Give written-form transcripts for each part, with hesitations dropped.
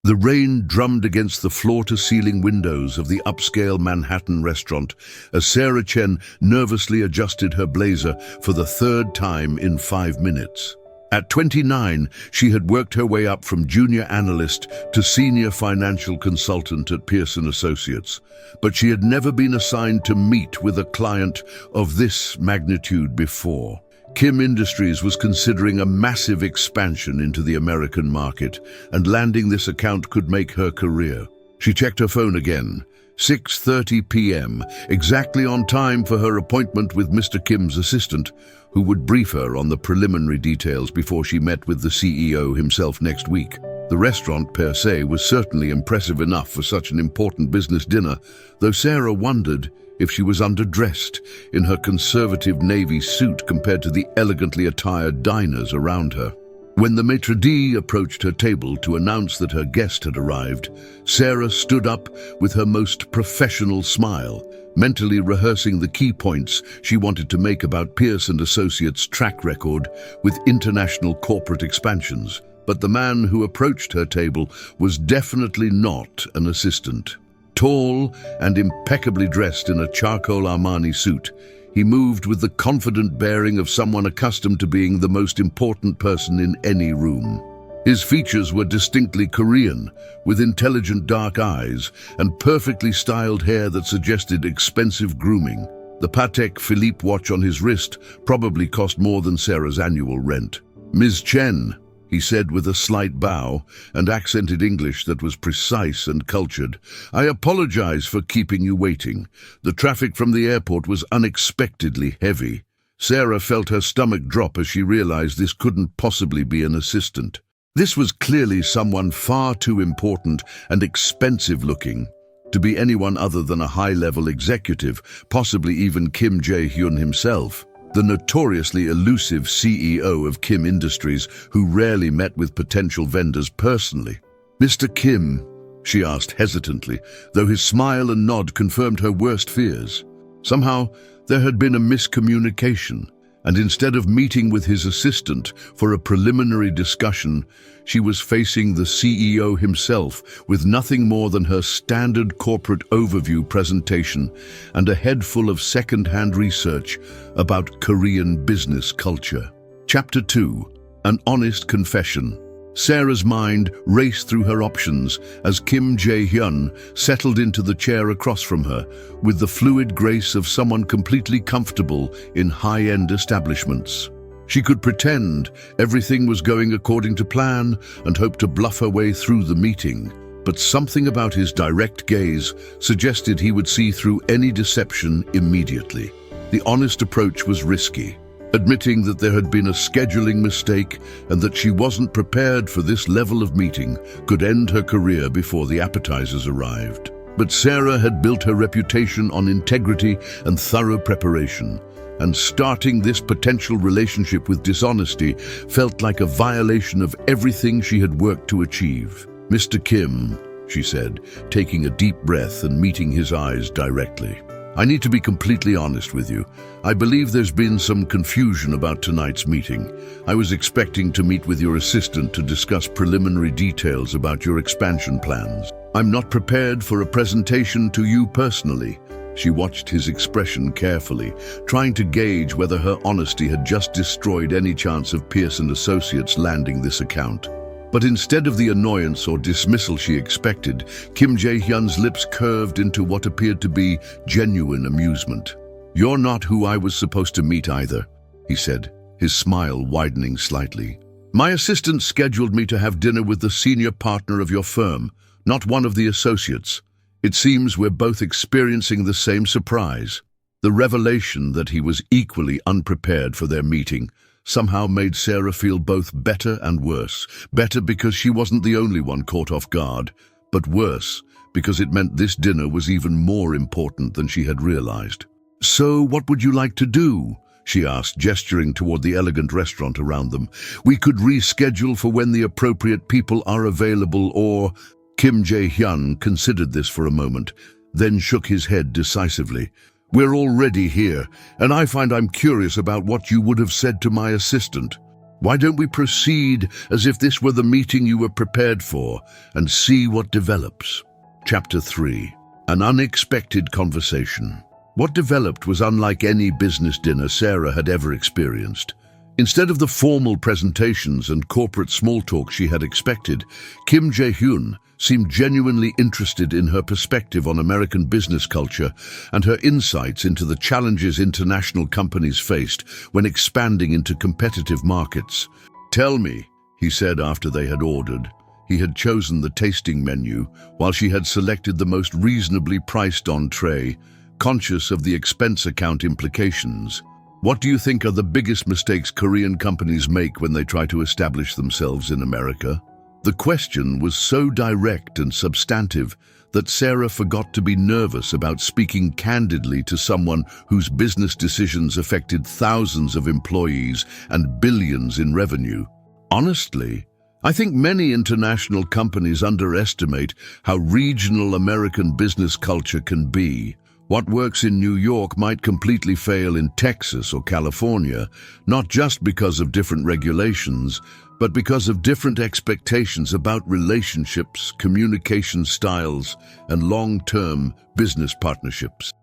The rain drummed against the floor-to-ceiling windows of the upscale Manhattan restaurant as Sarah Chen nervously adjusted her blazer for the third time in 5 minutes. At 29, she had worked her way up from junior analyst to senior financial consultant at Pearson Associates, but she had never been assigned to meet with a client of this magnitude before. Kim Industries was considering a massive expansion into the American market, and landing this account could make her career. She checked her phone again. 6:30 p.m., exactly on time for her appointment with Mr. Kim's assistant, who would brief her on the preliminary details before she met with the CEO himself next week. The restaurant per se was certainly impressive enough for such an important business dinner, though Sarah wondered if she was underdressed in her conservative navy suit compared to the elegantly attired diners around her. When the maitre d' approached her table to announce that her guest had arrived, Sarah stood up with her most professional smile, mentally rehearsing the key points she wanted to make about Pearson Associates' track record with international corporate expansions. But the man who approached her table was definitely not an assistant. Tall and impeccably dressed in a charcoal Armani suit, he moved with the confident bearing of someone accustomed to being the most important person in any room. His features were distinctly Korean, with intelligent dark eyes and perfectly styled hair that suggested expensive grooming. The Patek Philippe watch on his wrist probably cost more than Sarah's annual rent. "Ms. Chen," he said with a slight bow and accented English that was precise and cultured, "I apologize for keeping you waiting. The traffic from the airport was unexpectedly heavy." Sarah felt her stomach drop as she realized this couldn't possibly be an assistant. This was clearly someone far too important and expensive-looking to be anyone other than a high-level executive, possibly even Kim Jae-hyun himself, the notoriously elusive CEO of Kim Industries, who rarely met with potential vendors personally. "Mr. Kim," she asked hesitantly, though his smile and nod confirmed her worst fears. Somehow, there had been a miscommunication, and instead of meeting with his assistant for a preliminary discussion, she was facing the CEO himself with nothing more than her standard corporate overview presentation and a head full of second-hand research about Korean business culture. Chapter 2. An Honest Confession. Sarah's mind raced through her options as Kim Jae-hyun settled into the chair across from her with the fluid grace of someone completely comfortable in high-end establishments. She could pretend everything was going according to plan and hope to bluff her way through the meeting, but something about his direct gaze suggested he would see through any deception immediately. The honest approach was risky. Admitting that there had been a scheduling mistake and that she wasn't prepared for this level of meeting could end her career before the appetizers arrived. But Sarah had built her reputation on integrity and thorough preparation, and starting this potential relationship with dishonesty felt like a violation of everything she had worked to achieve. "Mr. Kim," she said, taking a deep breath and meeting his eyes directly, "I need to be completely honest with you. I believe there's been some confusion about tonight's meeting. I was expecting to meet with your assistant to discuss preliminary details about your expansion plans. I'm not prepared for a presentation to you personally." She watched his expression carefully, trying to gauge whether her honesty had just destroyed any chance of Pearson Associates landing this account. But instead of the annoyance or dismissal she expected, Kim Jae-hyun's lips curved into what appeared to be genuine amusement. "You're not who I was supposed to meet either," he said, his smile widening slightly. "My assistant scheduled me to have dinner with the senior partner of your firm, not one of the associates. It seems we're both experiencing the same surprise." The revelation that he was equally unprepared for their meeting somehow made Sarah feel both better and worse. Better because she wasn't the only one caught off guard, but worse because it meant this dinner was even more important than she had realized. "So what would you like to do?" she asked, gesturing toward the elegant restaurant around them. "We could reschedule for when the appropriate people are available, or—" Kim Jae-hyun considered this for a moment, then shook his head decisively. "We're already here, and I find I'm curious about what you would have said to my assistant." Why don't we proceed as if this were the meeting you were prepared for and see what develops? Chapter 3. An unexpected conversation. What developed was unlike any business dinner Sarah had ever experienced. Instead of the formal presentations and corporate small talk she had expected, Kim Jae-hyun seemed genuinely interested in her perspective on American business culture and her insights into the challenges international companies faced when expanding into competitive markets. "Tell me," he said after they had ordered. He had chosen the tasting menu, while she had selected the most reasonably priced entree, conscious of the expense account implications. "What do you think are the biggest mistakes Korean companies make when they try to establish themselves in America?" The question was so direct and substantive that Sarah forgot to be nervous about speaking candidly to someone whose business decisions affected thousands of employees and billions in revenue. "Honestly, I think many international companies underestimate how regional American business culture can be. What works in New York might completely fail in Texas or California, not just because of different regulations, but because of different expectations about relationships, communication styles, and long-term business partnerships."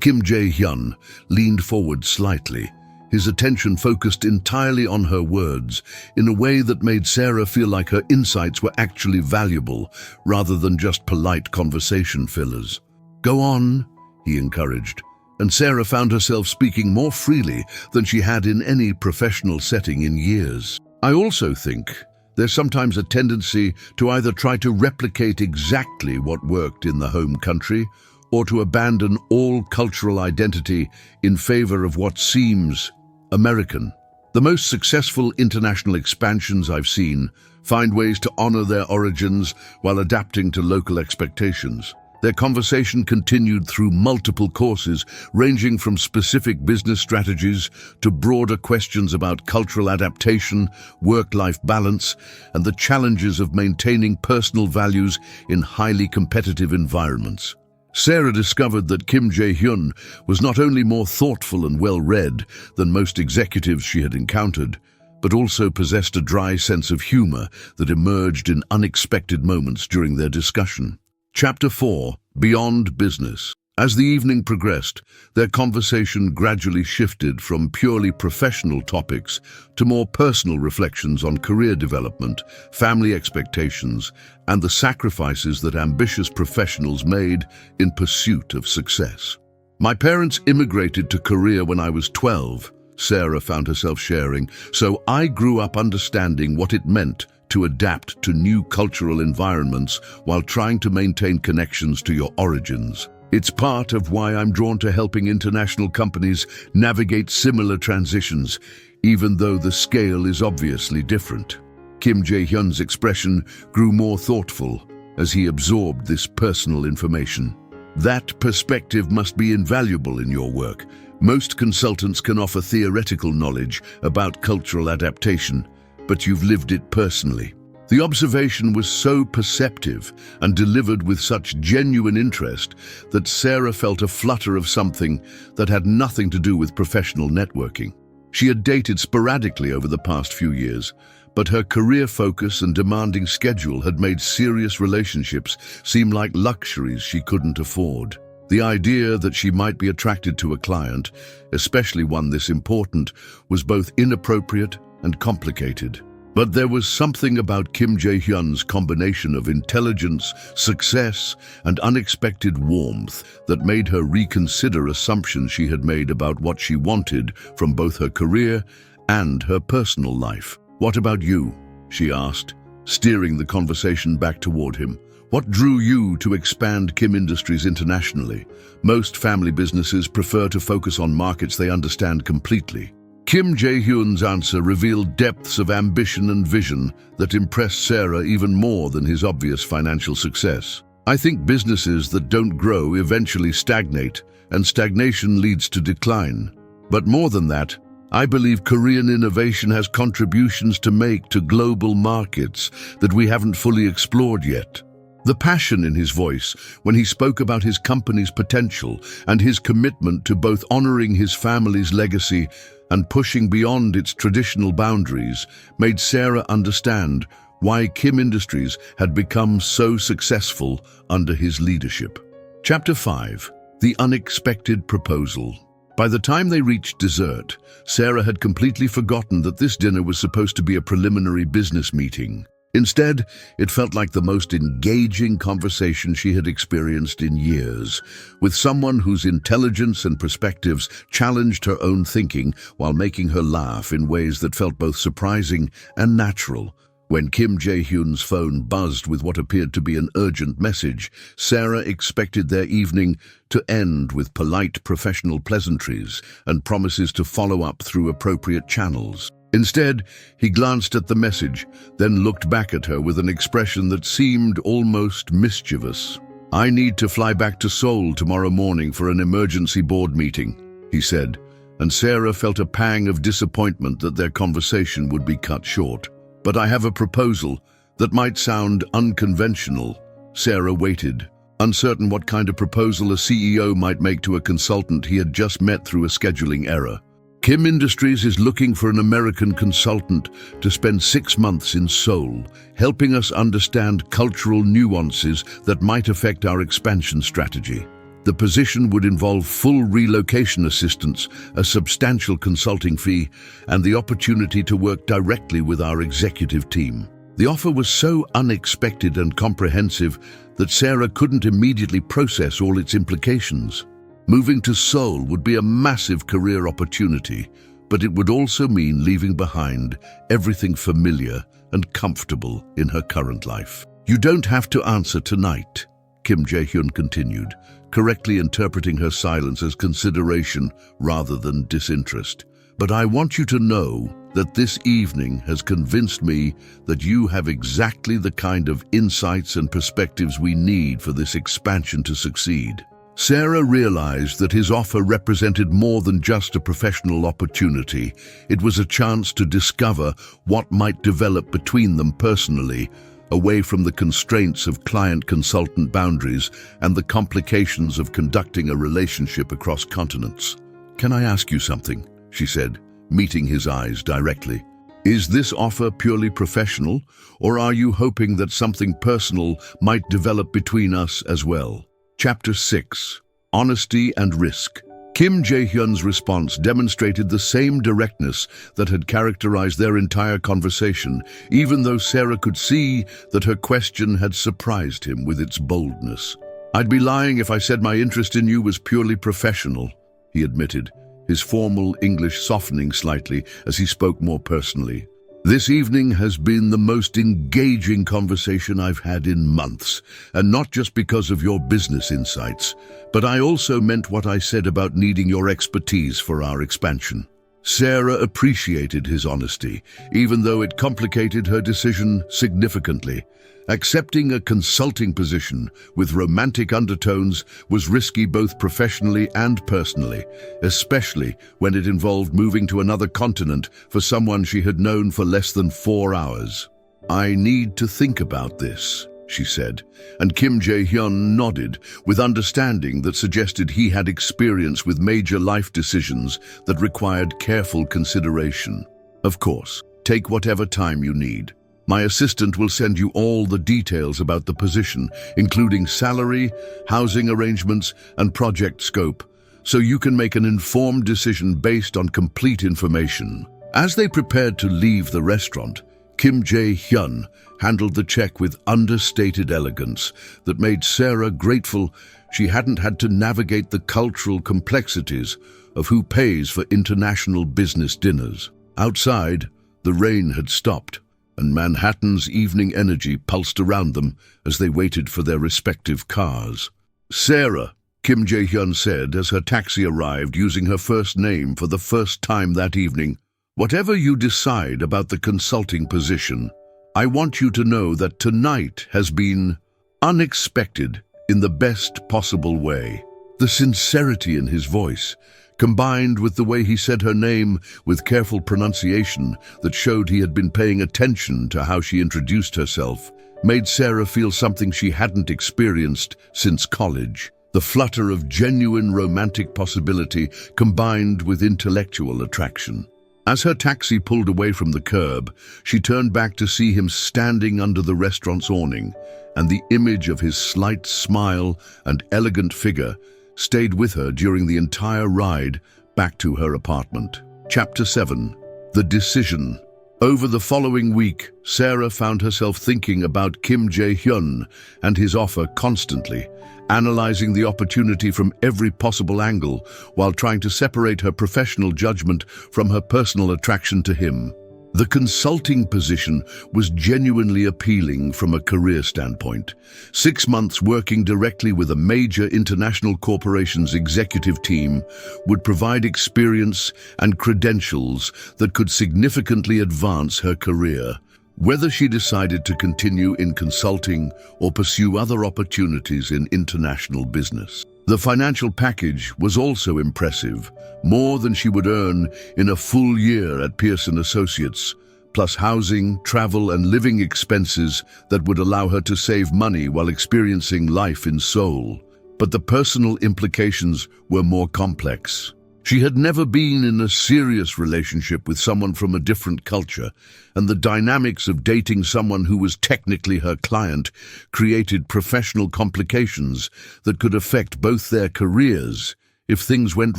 Kim Jae-hyun leaned forward slightly, his attention focused entirely on her words, in a way that made Sarah feel like her insights were actually valuable, rather than just polite conversation fillers. "Go on," he encouraged, and Sarah found herself speaking more freely than she had in any professional setting in years. "I also think there's sometimes a tendency to either try to replicate exactly what worked in the home country or to abandon all cultural identity in favor of what seems American. The most successful international expansions I've seen find ways to honor their origins while adapting to local expectations." Their conversation continued through multiple courses, ranging from specific business strategies to broader questions about cultural adaptation, work-life balance, and the challenges of maintaining personal values in highly competitive environments. Sarah discovered that Kim Jae-hyun was not only more thoughtful and well-read than most executives she had encountered, but also possessed a dry sense of humor that emerged in unexpected moments during their discussion. Chapter 4. Beyond Business. As the evening progressed, their conversation gradually shifted from purely professional topics to more personal reflections on career development, family expectations, and the sacrifices that ambitious professionals made in pursuit of success. "My parents immigrated to Korea when I was 12, Sarah found herself sharing, "so I grew up understanding what it meant to adapt to new cultural environments while trying to maintain connections to your origins. It's part of why I'm drawn to helping international companies navigate similar transitions, even though the scale is obviously different." Kim Jae-hyun's expression grew more thoughtful as he absorbed this personal information. "That perspective must be invaluable in your work. Most consultants can offer theoretical knowledge about cultural adaptation, but you've lived it personally." The observation was so perceptive and delivered with such genuine interest that Sarah felt a flutter of something that had nothing to do with professional networking. She had dated sporadically over the past few years, but her career focus and demanding schedule had made serious relationships seem like luxuries she couldn't afford. The idea that she might be attracted to a client, especially one this important, was both inappropriate and complicated. But there was something about Kim Jae-hyun's combination of intelligence, success, and unexpected warmth that made her reconsider assumptions she had made about what she wanted from both her career and her personal life. "What about you?" she asked, steering the conversation back toward him. "What drew you to expand Kim Industries internationally? Most family businesses prefer to focus on markets they understand completely." Kim Jae-hyun's answer revealed depths of ambition and vision that impressed Sarah even more than his obvious financial success. "I think businesses that don't grow eventually stagnate, and stagnation leads to decline. But more than that, I believe Korean innovation has contributions to make to global markets that we haven't fully explored yet." The passion in his voice when he spoke about his company's potential and his commitment to both honoring his family's legacy and pushing beyond its traditional boundaries made Sarah understand why Kim Industries had become so successful under his leadership. Chapter 5. The Unexpected Proposal. By the time they reached dessert, Sarah had completely forgotten that this dinner was supposed to be a preliminary business meeting. Instead, it felt like the most engaging conversation she had experienced in years, with someone whose intelligence and perspectives challenged her own thinking while making her laugh in ways that felt both surprising and natural. When Kim Jae-hyun's phone buzzed with what appeared to be an urgent message, Sarah expected their evening to end with polite professional pleasantries and promises to follow up through appropriate channels. Instead, he glanced at the message, then looked back at her with an expression that seemed almost mischievous. "I need to fly back to Seoul tomorrow morning for an emergency board meeting," he said, and Sarah felt a pang of disappointment that their conversation would be cut short. "But I have a proposal that might sound unconventional." Sarah waited, uncertain what kind of proposal a CEO might make to a consultant he had just met through a scheduling error. Kim Industries is looking for an American consultant to spend 6 months in Seoul, helping us understand cultural nuances that might affect our expansion strategy. The position would involve full relocation assistance, a substantial consulting fee, and the opportunity to work directly with our executive team. The offer was so unexpected and comprehensive that Sarah couldn't immediately process all its implications. Moving to Seoul would be a massive career opportunity, but it would also mean leaving behind everything familiar and comfortable in her current life. "You don't have to answer tonight," Kim Jae-hyun continued, correctly interpreting her silence as consideration rather than disinterest. "But I want you to know that this evening has convinced me that you have exactly the kind of insights and perspectives we need for this expansion to succeed." Sarah realized that his offer represented more than just a professional opportunity. It was a chance to discover what might develop between them personally, away from the constraints of client-consultant boundaries and the complications of conducting a relationship across continents. "Can I ask you something?" she said, meeting his eyes directly. "Is this offer purely professional, or are you hoping that something personal might develop between us as well?" Chapter 6. Honesty and Risk. Kim Jae-hyun's response demonstrated the same directness that had characterized their entire conversation, even though Sarah could see that her question had surprised him with its boldness. "I'd be lying if I said my interest in you was purely professional," he admitted, his formal English softening slightly as he spoke more personally. "This evening has been the most engaging conversation I've had in months, and not just because of your business insights, but I also meant what I said about needing your expertise for our expansion." Sarah appreciated his honesty, even though it complicated her decision significantly. Accepting a consulting position with romantic undertones was risky both professionally and personally, especially when it involved moving to another continent for someone she had known for less than 4 hours. "I need to think about this," she said, and Kim Jae-hyun nodded with understanding that suggested he had experience with major life decisions that required careful consideration. "Of course, take whatever time you need. My assistant will send you all the details about the position, including salary, housing arrangements, and project scope, so you can make an informed decision based on complete information." As they prepared to leave the restaurant, Kim Jae-hyun handled the check with understated elegance that made Sarah grateful she hadn't had to navigate the cultural complexities of who pays for international business dinners. Outside, the rain had stopped, and Manhattan's evening energy pulsed around them as they waited for their respective cars. "Sarah," Kim Jae-hyun said as her taxi arrived using her first name for the first time that evening, "whatever you decide about the consulting position, I want you to know that tonight has been unexpected in the best possible way." The sincerity in his voice, combined with the way he said her name with careful pronunciation that showed he had been paying attention to how she introduced herself, made Sarah feel something she hadn't experienced since college. The flutter of genuine romantic possibility combined with intellectual attraction. As her taxi pulled away from the curb, she turned back to see him standing under the restaurant's awning, and the image of his slight smile and elegant figure stayed with her during the entire ride back to her apartment. Chapter 7. The Decision. Over the following week, Sarah found herself thinking about Kim Jae-hyun and his offer constantly, analyzing the opportunity from every possible angle while trying to separate her professional judgment from her personal attraction to him. The consulting position was genuinely appealing from a career standpoint. 6 months working directly with a major international corporation's executive team would provide experience and credentials that could significantly advance her career. Whether she decided to continue in consulting or pursue other opportunities in international business. The financial package was also impressive, more than she would earn in a full year at Pearson Associates, plus housing, travel, and living expenses that would allow her to save money while experiencing life in Seoul. But the personal implications were more complex. She had never been in a serious relationship with someone from a different culture, and the dynamics of dating someone who was technically her client created professional complications that could affect both their careers if things went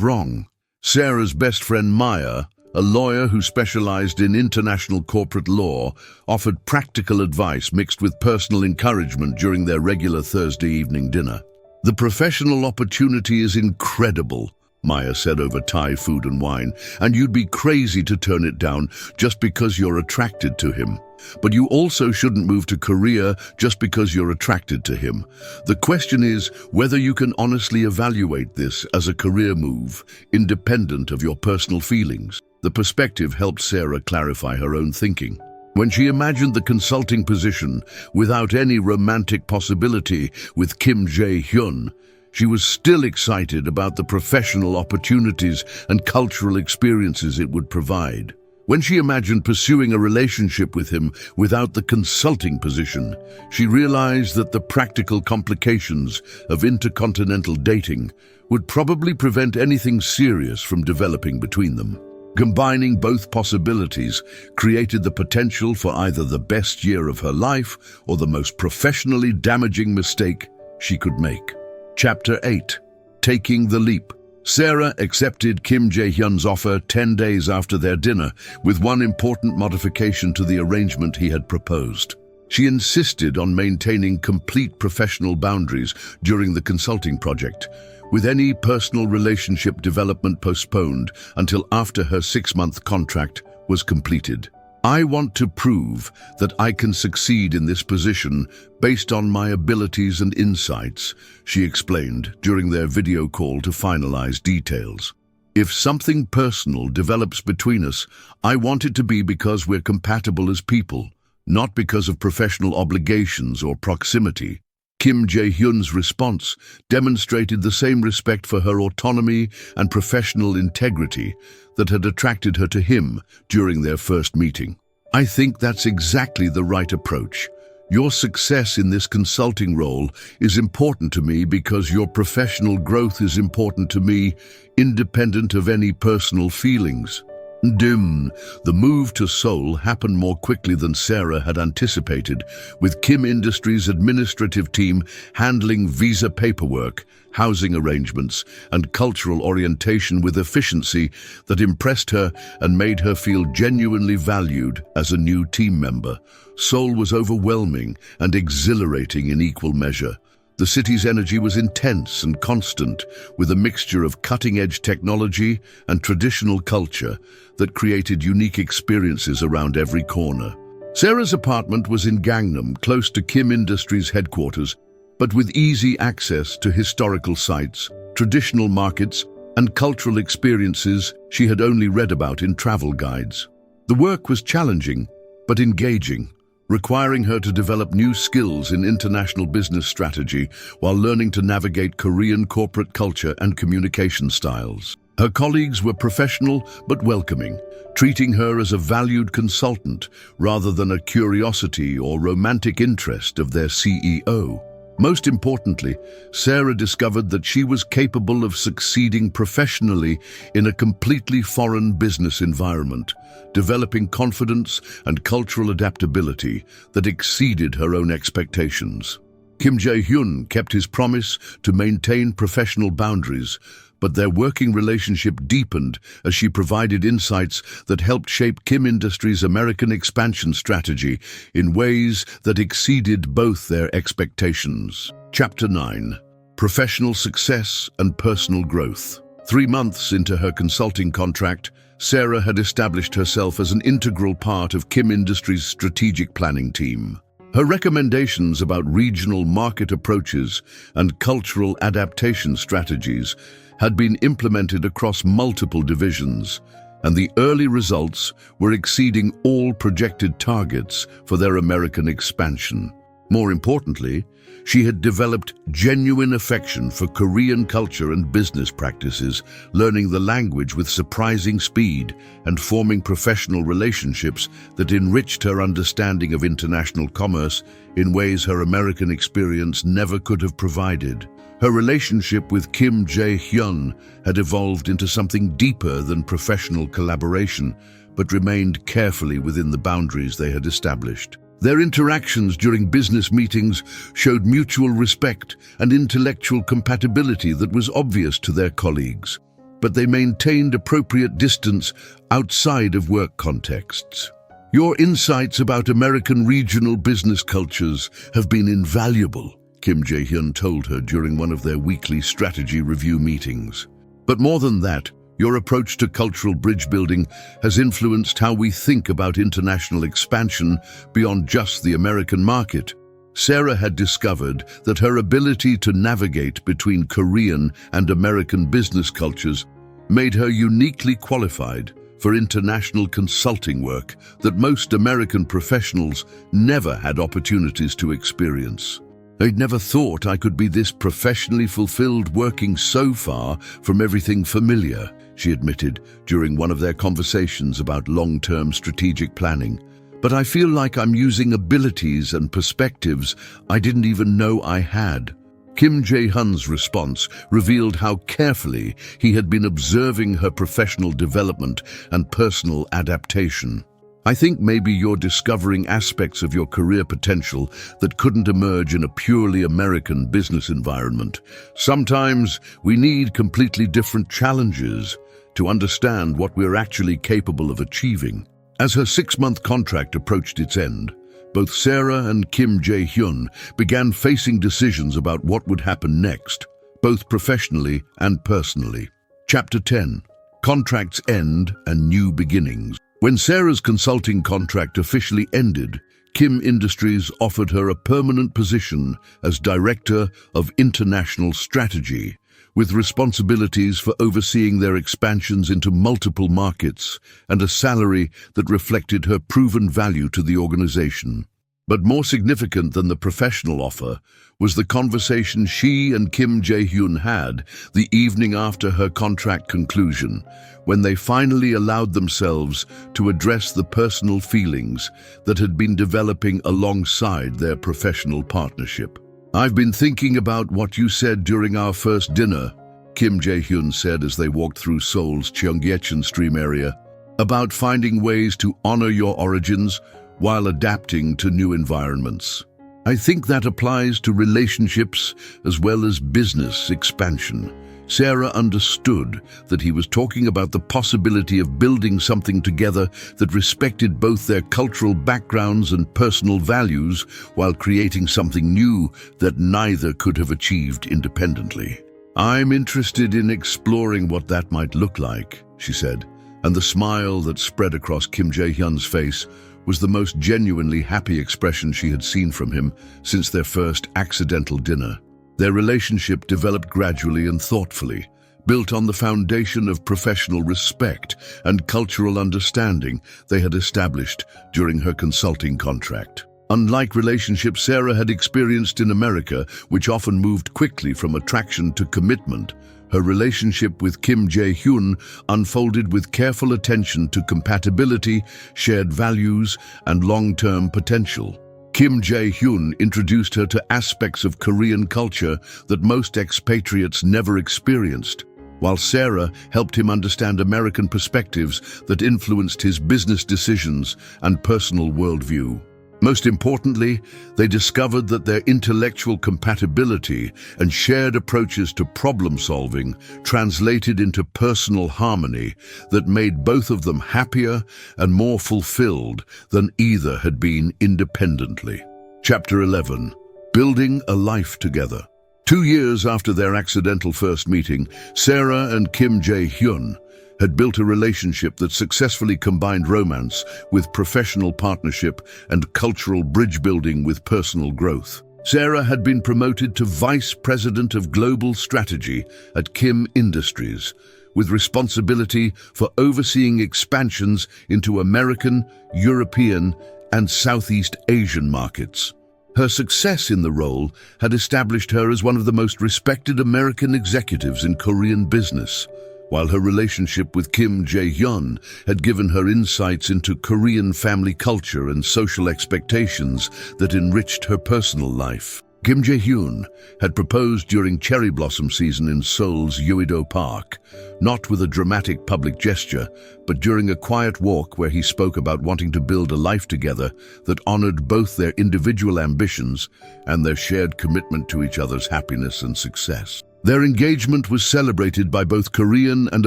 wrong. Sarah's best friend Maya, a lawyer who specialized in international corporate law, offered practical advice mixed with personal encouragement during their regular Thursday evening dinner. "The professional opportunity is incredible," Maya said over Thai food and wine, "and you'd be crazy to turn it down just because you're attracted to him. But you also shouldn't move to Korea just because you're attracted to him. The question is whether you can honestly evaluate this as a career move, independent of your personal feelings." The perspective helped Sarah clarify her own thinking. When she imagined the consulting position without any romantic possibility with Kim Jae-hyun, she was still excited about the professional opportunities and cultural experiences it would provide. When she imagined pursuing a relationship with him without the consulting position, she realized that the practical complications of intercontinental dating would probably prevent anything serious from developing between them. Combining both possibilities created the potential for either the best year of her life or the most professionally damaging mistake she could make. Chapter 8. Taking the Leap. Sarah accepted Kim Jae-hyun's offer 10 days after their dinner, with one important modification to the arrangement he had proposed. She insisted on maintaining complete professional boundaries during the consulting project, with any personal relationship development postponed until after her 6-month contract was completed. "I want to prove that I can succeed in this position based on my abilities and insights," she explained during their video call to finalize details. "If something personal develops between us, I want it to be because we're compatible as people, not because of professional obligations or proximity." Kim Jae-hyun's response demonstrated the same respect for her autonomy and professional integrity that had attracted her to him during their first meeting. "I think that's exactly the right approach. Your success in this consulting role is important to me because your professional growth is important to me, independent of any personal feelings." The move to Seoul happened more quickly than Sarah had anticipated, with Kim Industries' administrative team handling visa paperwork, housing arrangements, and cultural orientation with efficiency that impressed her and made her feel genuinely valued as a new team member. Seoul was overwhelming and exhilarating in equal measure. The city's energy was intense and constant, with a mixture of cutting-edge technology and traditional culture that created unique experiences around every corner. Sarah's apartment was in Gangnam, close to Kim Industries' headquarters, but with easy access to historical sites, traditional markets, and cultural experiences she had only read about in travel guides. The work was challenging, but engaging, requiring her to develop new skills in international business strategy while learning to navigate Korean corporate culture and communication styles. Her colleagues were professional but welcoming, treating her as a valued consultant rather than a curiosity or romantic interest of their CEO. Most importantly, Sarah discovered that she was capable of succeeding professionally in a completely foreign business environment, developing confidence and cultural adaptability that exceeded her own expectations. Kim Jae-hyun kept his promise to maintain professional boundaries, but their working relationship deepened as she provided insights that helped shape Kim Industries' American expansion strategy in ways that exceeded both their expectations. Chapter 9. Professional Success and Personal Growth. 3 months into her consulting contract, Sarah had established herself as an integral part of Kim Industries' strategic planning team. Her recommendations about regional market approaches and cultural adaptation strategies had been implemented across multiple divisions, and the early results were exceeding all projected targets for their American expansion. More importantly, she had developed genuine affection for Korean culture and business practices, learning the language with surprising speed and forming professional relationships that enriched her understanding of international commerce in ways her American experience never could have provided. Her relationship with Kim Jae-hyun had evolved into something deeper than professional collaboration, but remained carefully within the boundaries they had established. Their interactions during business meetings showed mutual respect and intellectual compatibility that was obvious to their colleagues, but they maintained appropriate distance outside of work contexts. "Your insights about American regional business cultures have been invaluable," Kim Jae-hyun told her during one of their weekly strategy review meetings. "But more than that, your approach to cultural bridge building has influenced how we think about international expansion beyond just the American market." Sarah had discovered that her ability to navigate between Korean and American business cultures made her uniquely qualified for international consulting work that most American professionals never had opportunities to experience. "I'd never thought I could be this professionally fulfilled working so far from everything familiar," she admitted during one of their conversations about long-term strategic planning. "But I feel like I'm using abilities and perspectives I didn't even know I had." Kim Jae-hyun's response revealed how carefully he had been observing her professional development and personal adaptation. "I think maybe you're discovering aspects of your career potential that couldn't emerge in a purely American business environment. Sometimes we need completely different challenges to understand what we're actually capable of achieving." As her 6-month contract approached its end, both Sarah and Kim Jae-hyun began facing decisions about what would happen next, both professionally and personally. Chapter 10. Contracts End and New Beginnings. When Sarah's consulting contract officially ended, Kim Industries offered her a permanent position as Director of International Strategy, with responsibilities for overseeing their expansions into multiple markets and a salary that reflected her proven value to the organization. But more significant than the professional offer was the conversation she and Kim Jae-hyun had the evening after her contract conclusion, when they finally allowed themselves to address the personal feelings that had been developing alongside their professional partnership. "I've been thinking about what you said during our first dinner," Kim Jae-hyun said as they walked through Seoul's Cheonggyecheon Stream area, "about finding ways to honor your origins while adapting to new environments. I think that applies to relationships as well as business expansion." Sarah understood that he was talking about the possibility of building something together that respected both their cultural backgrounds and personal values while creating something new that neither could have achieved independently. "I'm interested in exploring what that might look like," she said, and the smile that spread across Kim Jae-hyun's face was the most genuinely happy expression she had seen from him since their first accidental dinner. Their relationship developed gradually and thoughtfully, built on the foundation of professional respect and cultural understanding they had established during her consulting contract. Unlike relationships Sarah had experienced in America, which often moved quickly from attraction to commitment, her relationship with Kim Jae-hyun unfolded with careful attention to compatibility, shared values, and long-term potential. Kim Jae-hyun introduced her to aspects of Korean culture that most expatriates never experienced, while Sarah helped him understand American perspectives that influenced his business decisions and personal worldview. Most importantly, they discovered that their intellectual compatibility and shared approaches to problem-solving translated into personal harmony that made both of them happier and more fulfilled than either had been independently. Chapter 11. Building a Life Together. 2 years after their accidental first meeting, Sarah and Kim Jae-hyun had built a relationship that successfully combined romance with professional partnership and cultural bridge building with personal growth. Sarah had been promoted to Vice President of Global Strategy at Kim Industries, with responsibility for overseeing expansions into American, European, and Southeast Asian markets. Her success in the role had established her as one of the most respected American executives in Korean business, while her relationship with Kim Jae-hyun had given her insights into Korean family culture and social expectations that enriched her personal life. Kim Jae-hyun had proposed during cherry blossom season in Seoul's Yeouido Park, not with a dramatic public gesture, but during a quiet walk where he spoke about wanting to build a life together that honored both their individual ambitions and their shared commitment to each other's happiness and success. Their engagement was celebrated by both Korean and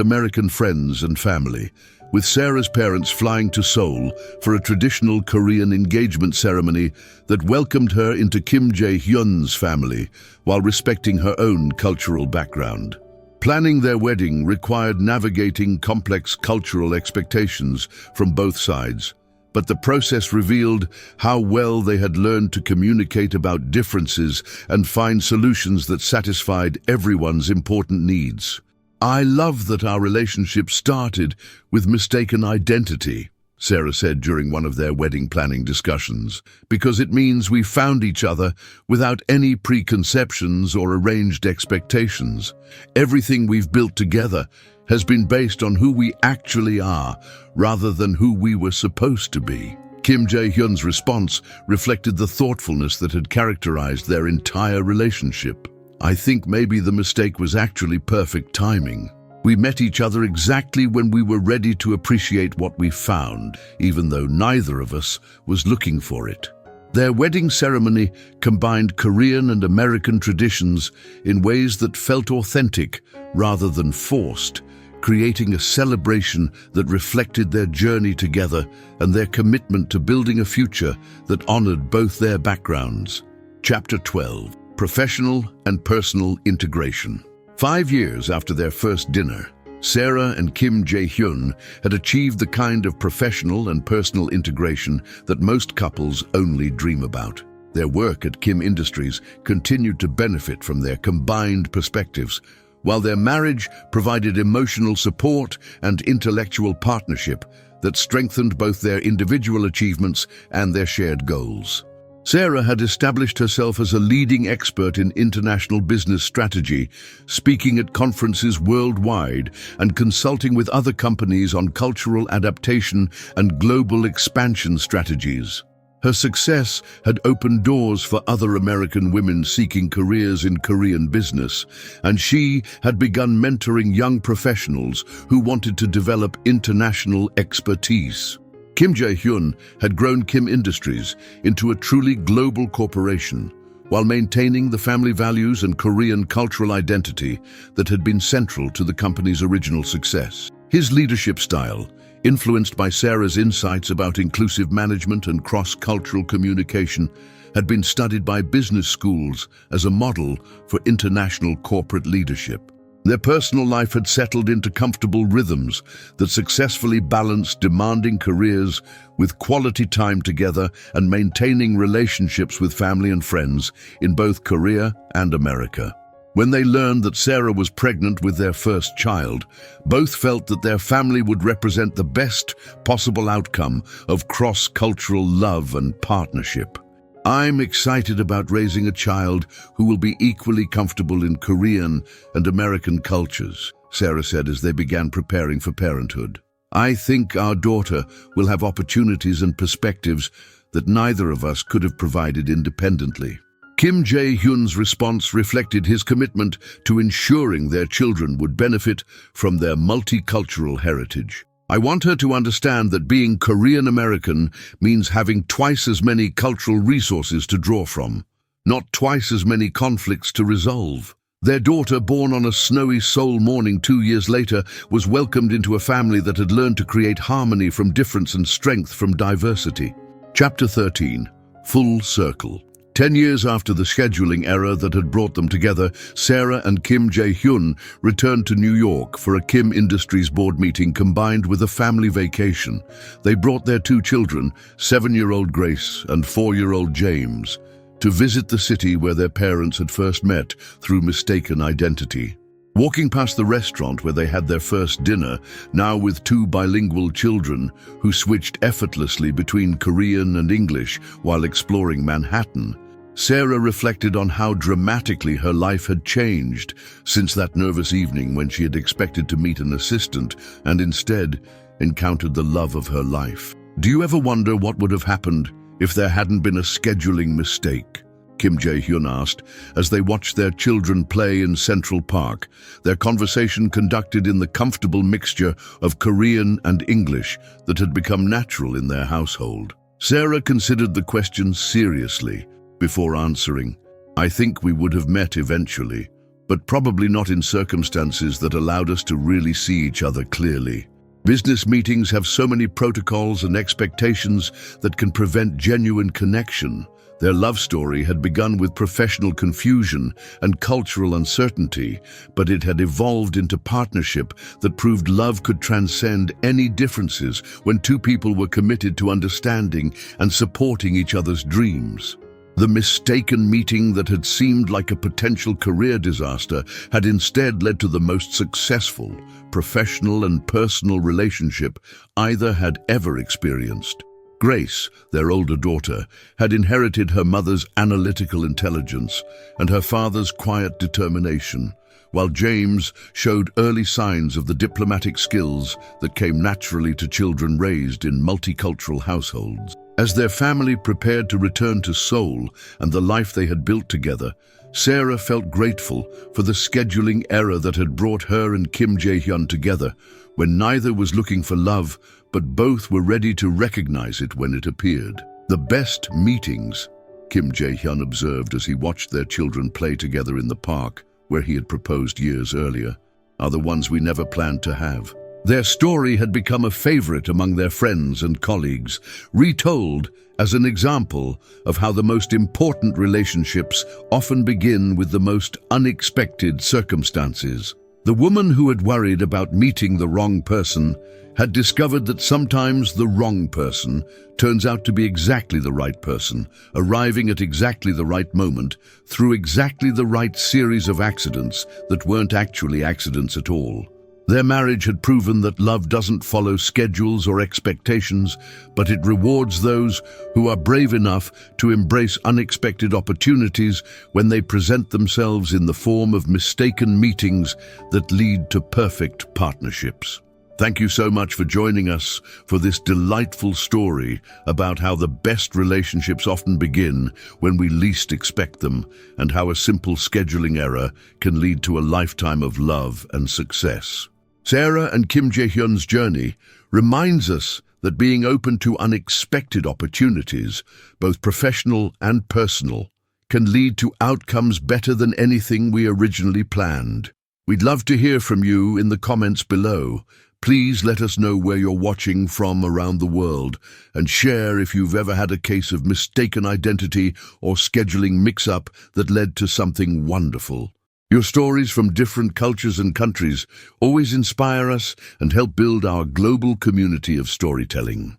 American friends and family, with Sarah's parents flying to Seoul for a traditional Korean engagement ceremony that welcomed her into Kim Jae-hyun's family while respecting her own cultural background. Planning their wedding required navigating complex cultural expectations from both sides, but the process revealed how well they had learned to communicate about differences and find solutions that satisfied everyone's important needs. "I love that our relationship started with mistaken identity," Sarah said during one of their wedding planning discussions, "because it means we found each other without any preconceptions or arranged expectations. Everything we've built together has been based on who we actually are, rather than who we were supposed to be." Kim Jae-hyun's response reflected the thoughtfulness that had characterized their entire relationship. "I think maybe the mistake was actually perfect timing. We met each other exactly when we were ready to appreciate what we found, even though neither of us was looking for it." Their wedding ceremony combined Korean and American traditions in ways that felt authentic rather than forced, creating a celebration that reflected their journey together and their commitment to building a future that honored both their backgrounds. Chapter 12. Professional and Personal Integration. 5 years after their first dinner, Sarah and Kim Jae-hyun had achieved the kind of professional and personal integration that most couples only dream about. Their work at Kim Industries continued to benefit from their combined perspectives, while their marriage provided emotional support and intellectual partnership that strengthened both their individual achievements and their shared goals. Sarah had established herself as a leading expert in international business strategy, speaking at conferences worldwide and consulting with other companies on cultural adaptation and global expansion strategies. Her success had opened doors for other American women seeking careers in Korean business, and she had begun mentoring young professionals who wanted to develop international expertise. Kim Jae-hyun had grown Kim Industries into a truly global corporation, while maintaining the family values and Korean cultural identity that had been central to the company's original success. His leadership style, influenced by Sarah's insights about inclusive management and cross-cultural communication, had been studied by business schools as a model for international corporate leadership. Their personal life had settled into comfortable rhythms that successfully balanced demanding careers with quality time together and maintaining relationships with family and friends in both Korea and America. When they learned that Sarah was pregnant with their first child, both felt that their family would represent the best possible outcome of cross-cultural love and partnership. I'm excited about raising a child who will be equally comfortable in Korean and American cultures, Sarah said as they began preparing for parenthood. I think our daughter will have opportunities and perspectives that neither of us could have provided independently. Kim Jae-hyun's response reflected his commitment to ensuring their children would benefit from their multicultural heritage. I want her to understand that being Korean American means having twice as many cultural resources to draw from, not twice as many conflicts to resolve. Their daughter, born on a snowy Seoul morning 2 years later, was welcomed into a family that had learned to create harmony from difference and strength from diversity. Chapter 13. Full Circle. 10 years after the scheduling error that had brought them together, Sarah and Kim Jae-hyun returned to New York for a Kim Industries board meeting combined with a family vacation. They brought their 2 children, 7-year-old Grace and 4-year-old James, to visit the city where their parents had first met through mistaken identity. Walking past the restaurant where they had their first dinner, now with 2 bilingual children who switched effortlessly between Korean and English while exploring Manhattan, Sarah reflected on how dramatically her life had changed since that nervous evening when she had expected to meet an assistant and instead encountered the love of her life. Do you ever wonder what would have happened if there hadn't been a scheduling mistake? Kim Jae-hyun asked as they watched their children play in Central Park, their conversation conducted in the comfortable mixture of Korean and English that had become natural in their household. Sarah considered the question seriously before answering. I think we would have met eventually, but probably not in circumstances that allowed us to really see each other clearly. Business meetings have so many protocols and expectations that can prevent genuine connection. Their love story had begun with professional confusion and cultural uncertainty, but it had evolved into partnership that proved love could transcend any differences when 2 people were committed to understanding and supporting each other's dreams. The mistaken meeting that had seemed like a potential career disaster had instead led to the most successful, professional and personal relationship either had ever experienced. Grace, their older daughter, had inherited her mother's analytical intelligence and her father's quiet determination, while James showed early signs of the diplomatic skills that came naturally to children raised in multicultural households. As their family prepared to return to Seoul and the life they had built together, Sarah felt grateful for the scheduling error that had brought her and Kim Jae-hyun together, when neither was looking for love, but both were ready to recognize it when it appeared. The best meetings, Kim Jae-hyun observed as he watched their children play together in the park where he had proposed years earlier, are the ones we never planned to have. Their story had become a favorite among their friends and colleagues, retold as an example of how the most important relationships often begin with the most unexpected circumstances. The woman who had worried about meeting the wrong person had discovered that sometimes the wrong person turns out to be exactly the right person, arriving at exactly the right moment through exactly the right series of accidents that weren't actually accidents at all. Their marriage had proven that love doesn't follow schedules or expectations, but it rewards those who are brave enough to embrace unexpected opportunities when they present themselves in the form of mistaken meetings that lead to perfect partnerships. Thank you so much for joining us for this delightful story about how the best relationships often begin when we least expect them, and how a simple scheduling error can lead to a lifetime of love and success. Sarah and Kim Jae-hyun's journey reminds us that being open to unexpected opportunities, both professional and personal, can lead to outcomes better than anything we originally planned. We'd love to hear from you in the comments below. Please let us know where you're watching from around the world, and share if you've ever had a case of mistaken identity or scheduling mix-up that led to something wonderful. Your stories from different cultures and countries always inspire us and help build our global community of storytelling.